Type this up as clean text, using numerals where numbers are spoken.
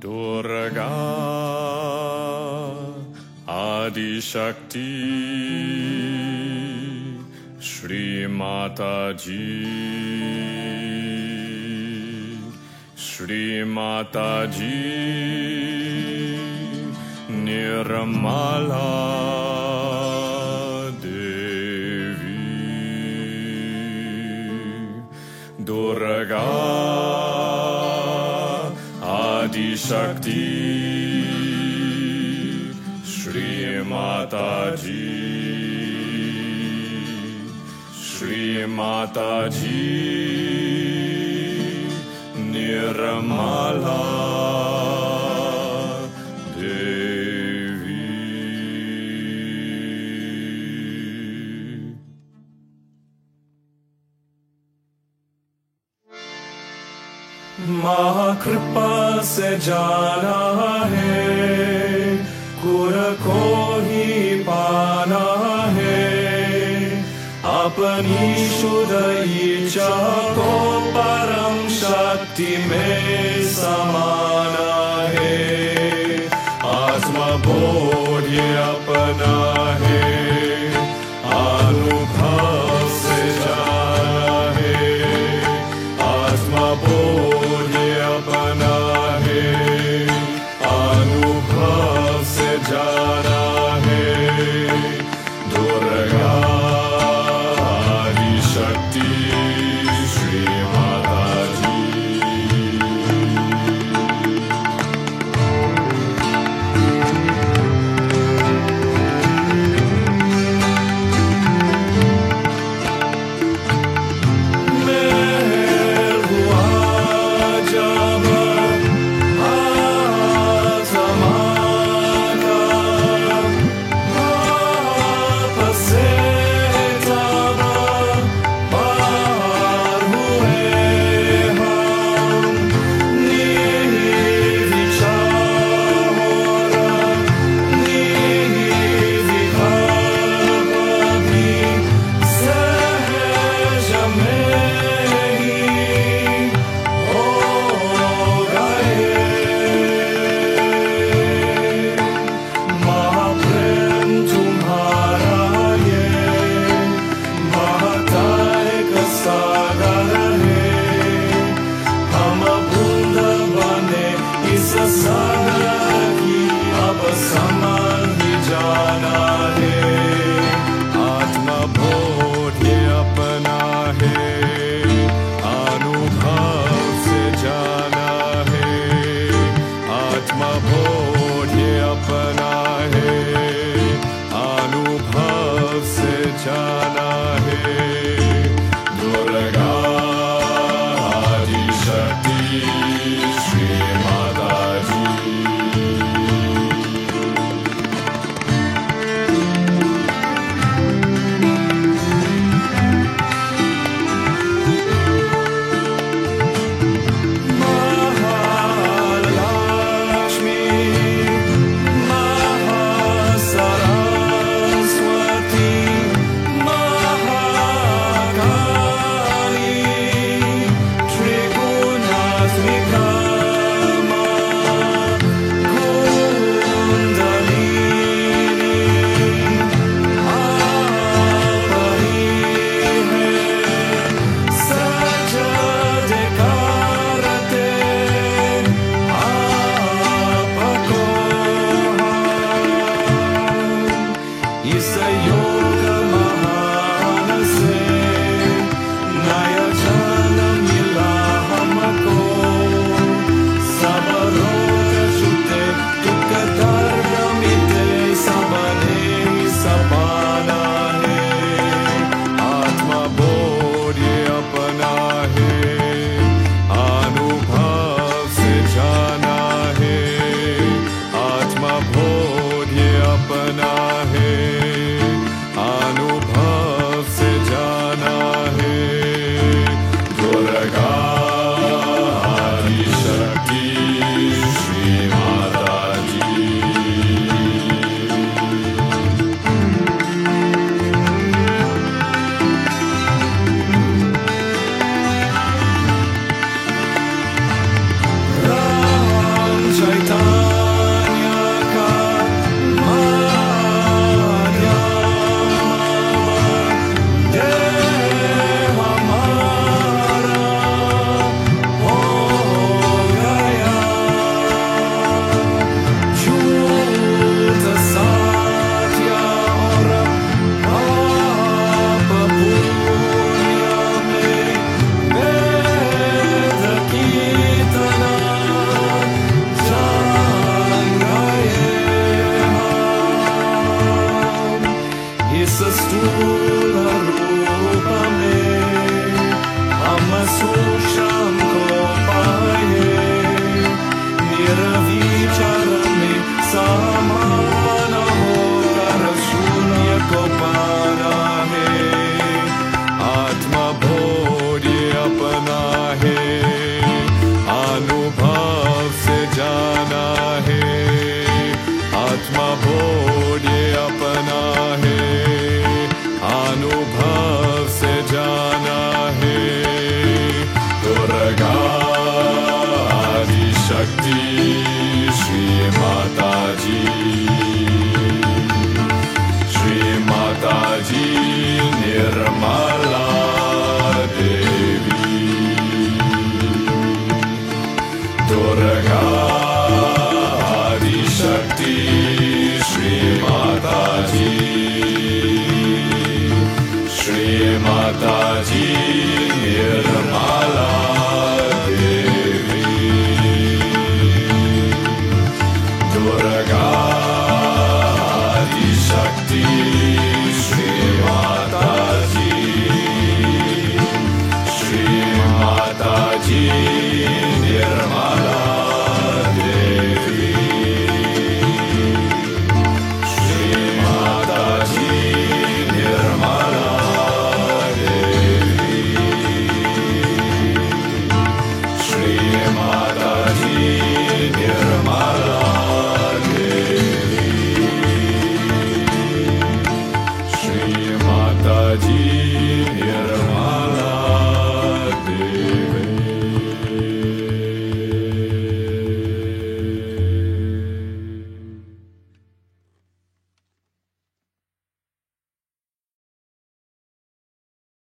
Durga Adi Shakti Shri Mataji Shri Mataji Nirmala Devi Durga Adi Shakti Shri Mataji Shri Mataji Nirmala Devi महाकृपा से जाना है गुर को ही पाना है अपनी शुद्ध इच्छा को परम शक्ति में समाना है आत्मबोध ये अपना है अनुभव से जाना है आत्मबोध अपना है अनुभव से जाना है दुर्गा आदि शक्ति श्री माताजी अनुभव से जाना है। दुर्गा आदिशक्ति श्री माता जी, श्री माता जी निर्मला देवी, दुर्गा आदिशक्ति श्री माता जी, श्री माता जी निर्मला